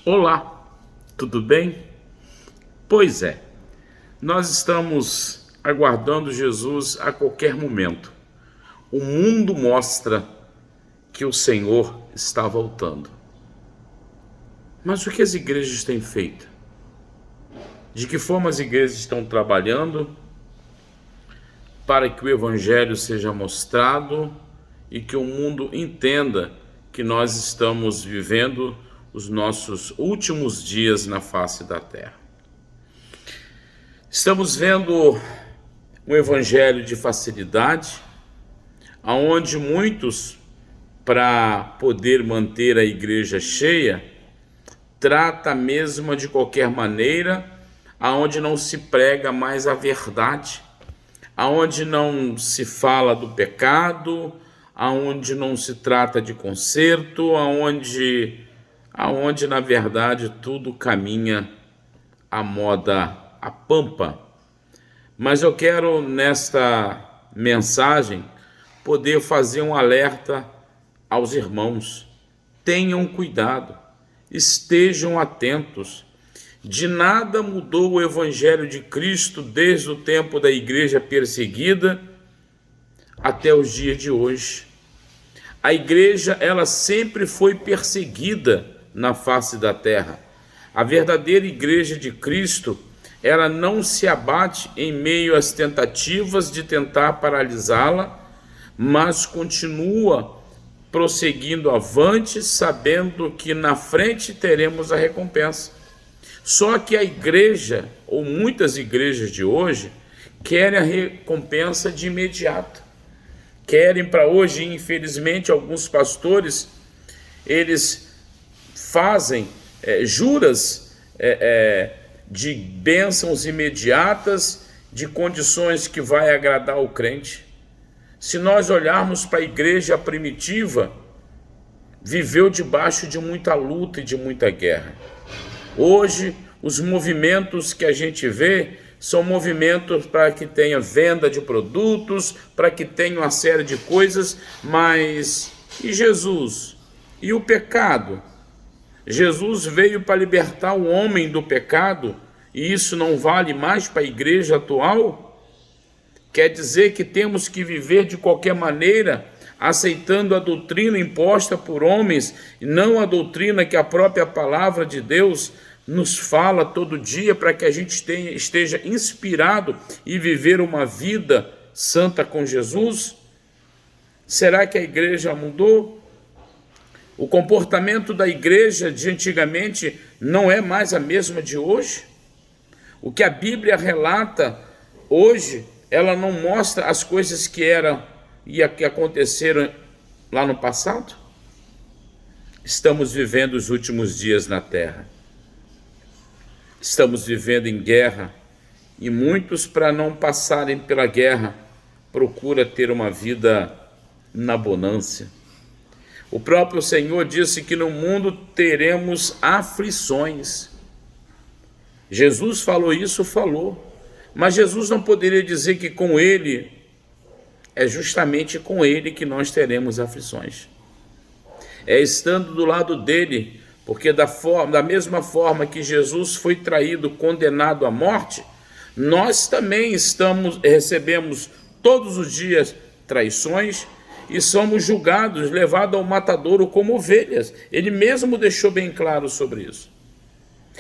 Olá, tudo bem? Pois é, nós estamos aguardando Jesus a qualquer momento. O mundo mostra que o Senhor está voltando. Mas o que as igrejas têm feito? De que forma as igrejas estão trabalhando para que o Evangelho seja mostrado e que o mundo entenda que nós estamos vivendo os nossos últimos dias na face da terra? Estamos vendo um evangelho de facilidade, aonde muitos, para poder manter a igreja cheia, trata a mesma de qualquer maneira, aonde não se prega mais a verdade, aonde não se fala do pecado, aonde não se trata de conserto, aonde na verdade tudo caminha à moda, à pampa. Mas eu quero nesta mensagem poder fazer um alerta aos irmãos. Tenham cuidado, estejam atentos. De nada mudou o Evangelho de Cristo desde o tempo da igreja perseguida até os dias de hoje. A igreja, ela sempre foi perseguida na face da terra. A verdadeira igreja de Cristo, ela não se abate em meio às tentativas de tentar paralisá-la, mas continua prosseguindo avante, sabendo que na frente teremos a recompensa. Só que a igreja, ou muitas igrejas de hoje, querem a recompensa de imediato. Querem para hoje, infelizmente, alguns pastores, eles fazem juras de bênçãos imediatas, de condições que vai agradar o crente. Se nós olharmos para a igreja primitiva, viveu debaixo de muita luta e de muita guerra. Hoje, os movimentos que a gente vê são movimentos para que tenha venda de produtos, para que tenha uma série de coisas, mas e Jesus? E o pecado? Jesus veio para libertar o homem do pecado, e isso não vale mais para a igreja atual? Quer dizer que temos que viver de qualquer maneira, aceitando a doutrina imposta por homens, e não a doutrina que a própria palavra de Deus nos fala todo dia, para que a gente esteja inspirado e viver uma vida santa com Jesus? Será que a igreja mudou? O comportamento da igreja de antigamente não é mais a mesma de hoje? O que a Bíblia relata hoje, ela não mostra as coisas que eram e que aconteceram lá no passado? Estamos vivendo os últimos dias na terra. Estamos vivendo em guerra, e muitos, para não passarem pela guerra, procuram ter uma vida na bonança. O próprio Senhor disse que no mundo teremos aflições. Jesus falou isso, mas Jesus não poderia dizer que com Ele, é justamente com Ele que nós teremos aflições. É estando do lado dele, porque da mesma forma que Jesus foi traído, condenado à morte, nós também recebemos todos os dias traições e somos julgados, levados ao matadouro como ovelhas. Ele mesmo deixou bem claro sobre isso.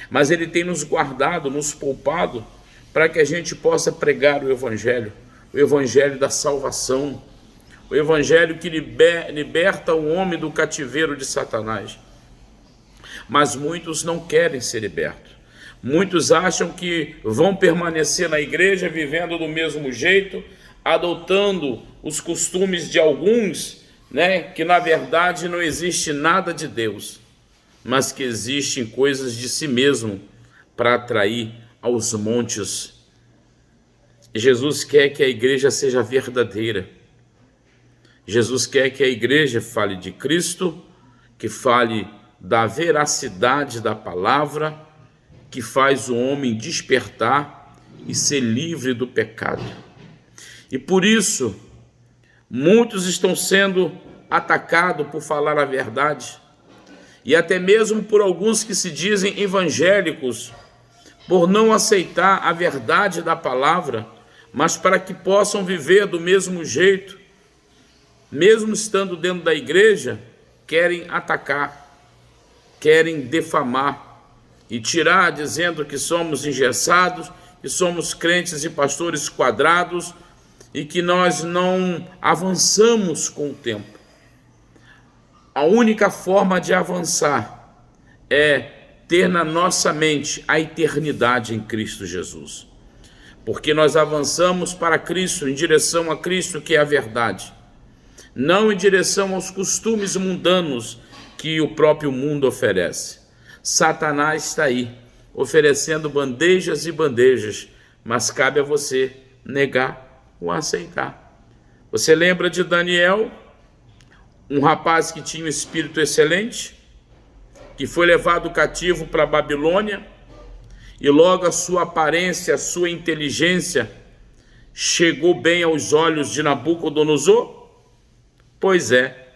Mas Ele tem nos guardado, nos poupado, para que a gente possa pregar o Evangelho da salvação, o Evangelho que liberta o homem do cativeiro de Satanás. Mas muitos não querem ser libertos. Muitos acham que vão permanecer na igreja vivendo do mesmo jeito, adotando os costumes de alguns, que na verdade não existe nada de Deus, mas que existem coisas de si mesmo para atrair aos montes. Jesus quer que a igreja seja verdadeira. Jesus quer que a igreja fale de Cristo, que fale da veracidade da palavra, que faz o homem despertar e ser livre do pecado. E por isso, muitos estão sendo atacados por falar a verdade, e até mesmo por alguns que se dizem evangélicos, por não aceitar a verdade da palavra, mas para que possam viver do mesmo jeito, mesmo estando dentro da igreja, querem atacar, querem defamar e tirar, dizendo que somos engessados, que somos crentes e pastores quadrados e que nós não avançamos com o tempo. A única forma de avançar é ter na nossa mente a eternidade em Cristo Jesus. Porque nós avançamos para Cristo, em direção a Cristo, que é a verdade. Não em direção aos costumes mundanos que o próprio mundo oferece. Satanás está aí, oferecendo bandejas e bandejas, mas cabe a você negar ou aceitar. Você lembra de Daniel, um rapaz que tinha um espírito excelente, que foi levado cativo para a Babilônia, e logo a sua aparência, a sua inteligência chegou bem aos olhos de Nabucodonosor? Pois é,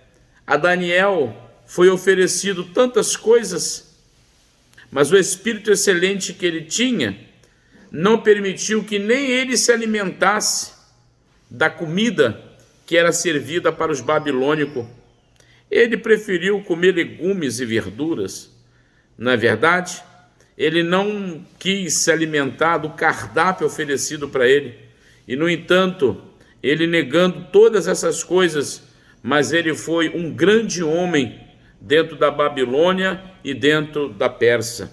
a Daniel foi oferecido tantas coisas, mas o espírito excelente que ele tinha não permitiu que nem ele se alimentasse da comida que era servida para os babilônicos. Ele preferiu comer legumes e verduras. Não é verdade? Ele não quis se alimentar do cardápio oferecido para ele. E, no entanto, ele negando todas essas coisas, mas ele foi um grande homem dentro da Babilônia e dentro da Pérsia.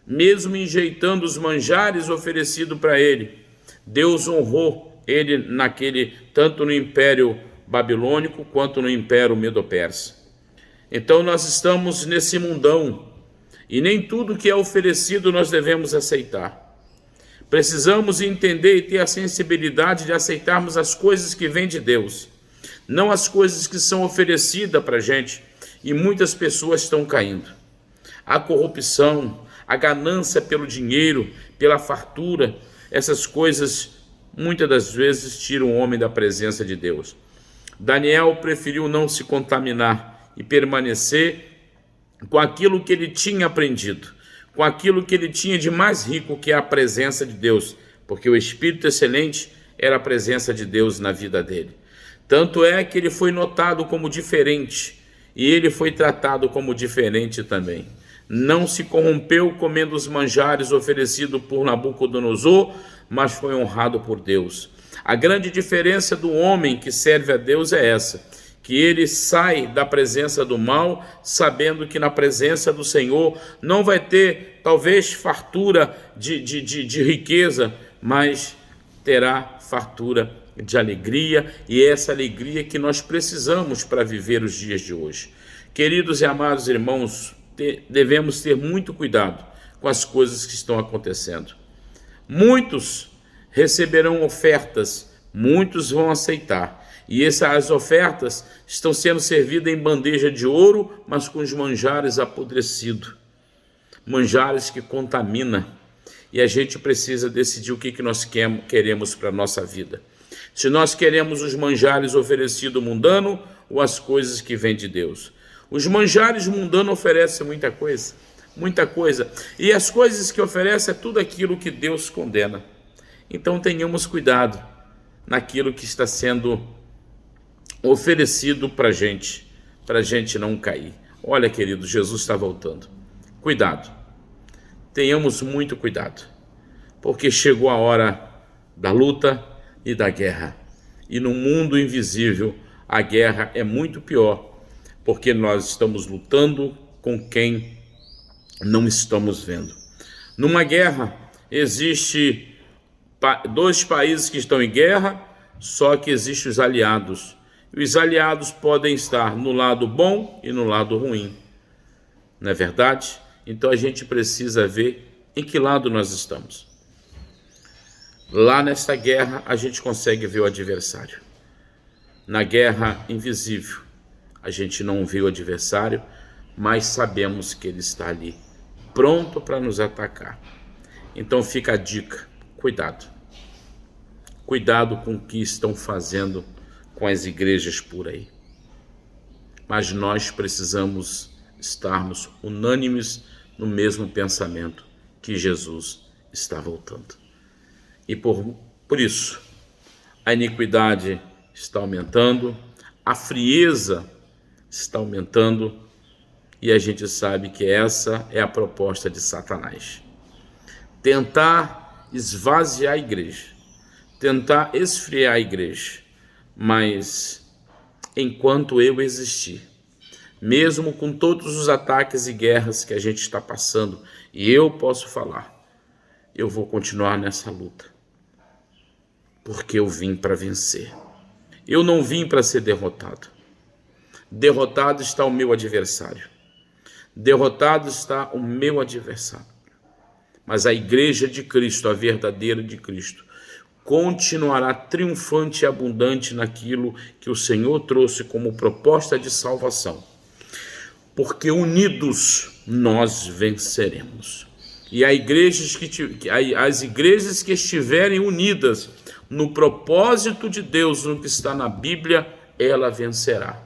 Mesmo enjeitando os manjares oferecidos para ele, Deus honrou ele tanto no Império Babilônico quanto no Império Medo-Persa. Então nós estamos nesse mundão e nem tudo que é oferecido nós devemos aceitar. Precisamos entender e ter a sensibilidade de aceitarmos as coisas que vêm de Deus, não as coisas que são oferecidas para a gente, e muitas pessoas estão caindo. A corrupção, a ganância pelo dinheiro, pela fartura, essas coisas muitas das vezes tiram o homem da presença de Deus. Daniel preferiu não se contaminar e permanecer com aquilo que ele tinha aprendido, com aquilo que ele tinha de mais rico, que é a presença de Deus, porque o Espírito excelente era a presença de Deus na vida dele. Tanto é que ele foi notado como diferente, e ele foi tratado como diferente também. Não se corrompeu comendo os manjares oferecidos por Nabucodonosor, mas foi honrado por Deus. A grande diferença do homem que serve a Deus é essa, que ele sai da presença do mal, sabendo que na presença do Senhor não vai ter, talvez, fartura de riqueza, mas terá fartura de alegria, e é essa alegria que nós precisamos para viver os dias de hoje. Queridos e amados irmãos, devemos ter muito cuidado com as coisas que estão acontecendo. Muitos receberão ofertas, muitos vão aceitar, e essas ofertas estão sendo servidas em bandeja de ouro, mas com os manjares apodrecidos, manjares que contaminam, e a gente precisa decidir o que nós queremos para a nossa vida. Se nós queremos os manjares oferecidos mundano ou as coisas que vêm de Deus. Os manjares mundanos oferecem muita coisa, e as coisas que oferecem é tudo aquilo que Deus condena. Então tenhamos cuidado naquilo que está sendo oferecido para a gente não cair. Olha, querido, Jesus está voltando. Cuidado, tenhamos muito cuidado, porque chegou a hora da luta e da guerra. E no mundo invisível, a guerra é muito pior, porque nós estamos lutando com quem não estamos vendo. Numa guerra, existe dois países que estão em guerra, só que existem os aliados. E os aliados podem estar no lado bom e no lado ruim. Não é verdade? Então a gente precisa ver em que lado nós estamos. Lá nesta guerra, a gente consegue ver o adversário. Na guerra invisível, a gente não vê o adversário, mas sabemos que ele está ali, pronto para nos atacar. Então fica a dica, cuidado. Cuidado com o que estão fazendo com as igrejas por aí. Mas nós precisamos estarmos unânimes no mesmo pensamento que Jesus está voltando. E por isso, a iniquidade está aumentando, a frieza está aumentando, e a gente sabe que essa é a proposta de Satanás. Tentar esvaziar a igreja, tentar esfriar a igreja, mas enquanto eu existir, mesmo com todos os ataques e guerras que a gente está passando, e eu posso falar, eu vou continuar nessa luta, porque eu vim para vencer. Eu não vim para ser derrotado. Derrotado está o meu adversário. Derrotado está o meu adversário. Mas a igreja de Cristo, a verdadeira de Cristo, continuará triunfante e abundante naquilo que o Senhor trouxe como proposta de salvação. Porque unidos nós venceremos. E as igrejas que estiverem unidas no propósito de Deus, no que está na Bíblia, ela vencerá.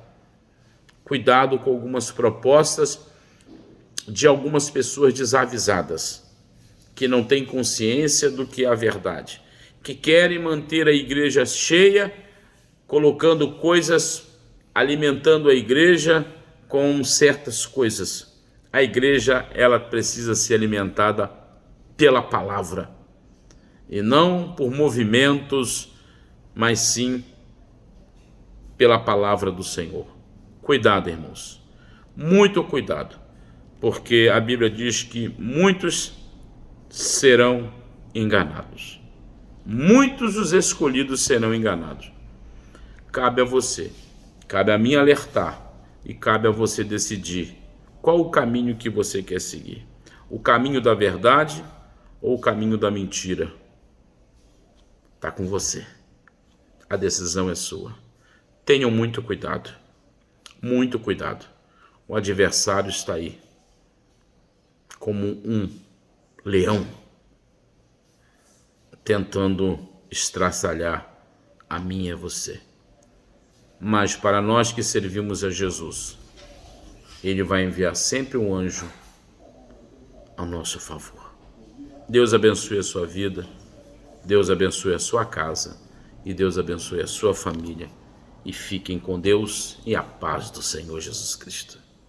Cuidado com algumas propostas de algumas pessoas desavisadas, que não têm consciência do que é a verdade, que querem manter a igreja cheia, colocando coisas, alimentando a igreja com certas coisas. A igreja, ela precisa ser alimentada pela palavra, e não por movimentos, mas sim pela palavra do Senhor. Cuidado, irmãos, muito cuidado, porque a Bíblia diz que muitos serão enganados. Muitos dos escolhidos serão enganados. Cabe a você, cabe a mim alertar, e cabe a você decidir qual o caminho que você quer seguir. O caminho da verdade ou o caminho da mentira? Está com você. A decisão é sua. Tenham muito cuidado. Muito cuidado. O adversário está aí, como um leão, tentando estraçalhar a mim e a você. Mas para nós que servimos a Jesus, Ele vai enviar sempre um anjo ao nosso favor. Deus abençoe a sua vida, Deus abençoe a sua casa e Deus abençoe a sua família. E fiquem com Deus e a paz do Senhor Jesus Cristo.